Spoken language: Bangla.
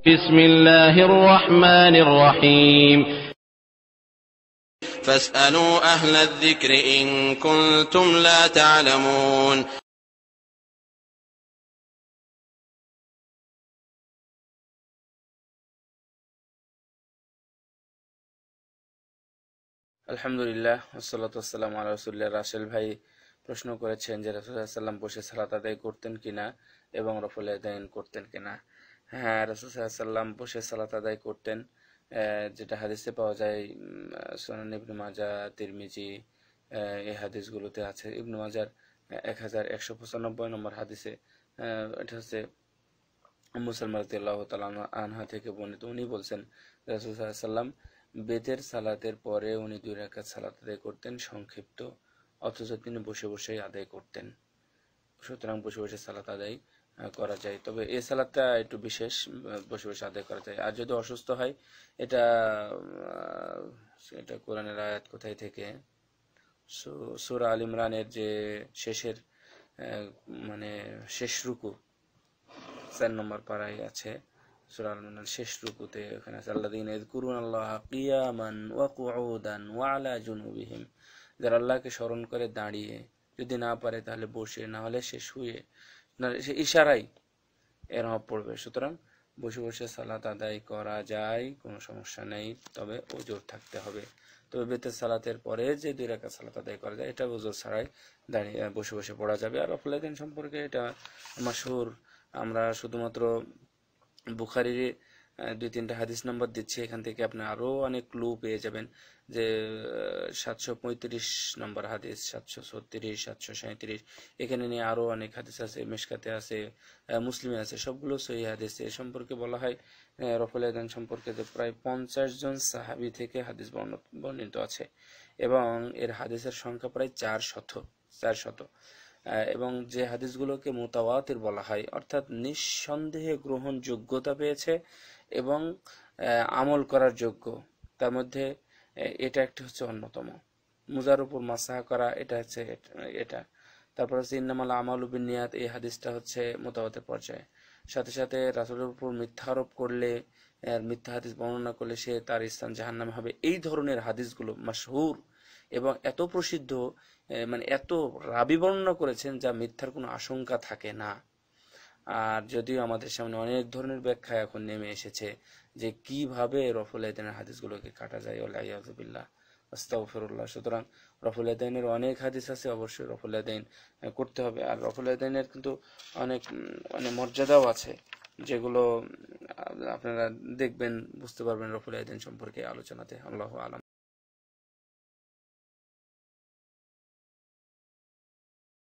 بسم الله الرحمن الرحيم فاسألوا أهل الذكر إن كنتم لا تعلمون আলহামদুলিল্লাহ ওয়াসসালাতু ওয়াসসালামু আলা রাসূলিল্লাহ। রাসেল ভাই প্রশ্ন করেছেন যে রাসূল সাল্লাল্লাহু আলাইহি ওয়াসাল্লাম বসে সালাত আদায় করতেন কিনা এবং রফুল ইয়াদাইন করতেন কিনা। হ্যাঁ, রাসূল সাল্লাল্লাহু আলাইহি ওয়াসাল্লাম বসে সালাত আদায় করতেন, যেটা হাদিসে পাওয়া যায়। সুনান ইবনে মাজাহ, তিরমিজি, এই হাদিসগুলোতে আছে। ইবনে মাজার 1195 নম্বর হাদিসে এটা হচ্ছে উম্মু সালমা রাদিয়াল্লাহু তাআলা আনহা থেকে বর্ণিত। উনি বলছেন রাসূল সাল্লাল্লাহু আলাইহি ওয়াসাল্লাম বেতের সালাতের পরে উনি 2 রাকাত সালাত আদায় করতেন সংক্ষিপ্ত, অথচ তিনি বসে বসেই আদায় করতেন। সুতরাং বসে বসে সালাত আদায় করা যায়, তবে এই সালাতটা একটু বিশেষ, বসে বসে আদায় করা যায়। আর যদি অসুস্থ হয়, এটা এটা কোরআনের আয়াত কোথায় থেকে, সূরা আল ইমরানের যে শেষের মানে শেষ রুকু 4 নম্বর পারায় আছে। সূরা আল ইমরানের শেষ রুকুতে ওখানে আছে আল্লাযীনা ইয়াযকুরুনাল্লাহা কিয়ামান ওয়া কুউদান ওয়া আলা জুনুবিহিম, যারা আল্লাহকে স্মরণ করে দাঁড়িয়ে, যদি না পারে তাহলে বসে, না হলে সে শুয়ে, না সে ইশারায় এরকম পড়বে। সুতরাং বসে বসে সালাত আদায় করা যায়, কোনো সমস্যা নেই, তবে ওজোর থাকতে হবে। তবে বেতের সালাতের পরে যে 2 রাকাত সালাত আদায় করা যায়, এটা ওজোর ছাড়াই দাঁড়িয়ে বসে বসে পড়া যাবে। আর রফুল ইয়াদাইন সম্পর্কে এটা মাশহুর, আমরা শুধুমাত্র বুখারীর 2-3টা হাদিস নম্বর দিচ্ছি, এখান থেকে আপনি আরো অনেক ক্লু পেয়ে যাবেন। যে 735 নম্বর হাদিস, 736, 737, এখানে নিয়ে আরো অনেক হাদিস আছে, মিশকাতে আছে, মুসলিমে আছে, সবগুলো সহিহ হাদিস। এ সম্পর্কে বলা হয় রফুল ইয়াদাইন সম্পর্কে যে প্রায় 50 জন সাহাবী থেকে হাদিস বর্ণিত আছে, এবং এর হাদিসের সংখ্যা প্রায় 400। এবং যে হাদিসগুলোকে মুতাওয়াতির বলা হয়, অর্থাৎ নিঃসন্দেহে গ্রহণযোগ্যতা পেয়েছে এবং আমল করার যোগ্য, তার মধ্যে এটা একটা হচ্ছে অন্যতম। মুজার উপর মাসাহ করা, এটা হচ্ছে এটা। তারপর হচ্ছে ইন্নামাল আমালু বিন্নিয়াত, এই হাদিসটা হচ্ছে মুতাওয়াতির পর্যায়ে। সাথে সাথে রাসূলের উপর মিথ্যা আরোপ করলে, মিথ্যা হাদিস বর্ণনা করলে সে তার স্থান জাহান্নামে হবে, এই ধরনের হাদিসগুলো মাশহুর এবং এত প্রসিদ্ধ, মানে এত রাবী বর্ণনা করেছেন যা মিথ্যার কোনো আশঙ্কা থাকে না। আর যদিও আমাদের সামনে অনেক ধরনের ব্যাখ্যা এখন নেমে এসেছে যে কিভাবে রফুল ইয়াদাইনের হাদিসগুলোকে কাটা যায়, ওয়ালিয়াযু বিল্লাহ, আস্তাগফিরুল্লাহ। সুতরাং রফুল ইয়াদাইনের অনেক হাদিস আছে, অবশ্যই রফুল ইয়াদাইন করতে হবে। আর রফুল ইয়াদাইনের কিন্তু অনেক মর্যাদাও আছে, যেগুলো আপনারা দেখবেন, বুঝতে পারবেন রফুল ইয়াদাইন সম্পর্কে আলোচনাতে। আল্লাহু আ'লাম।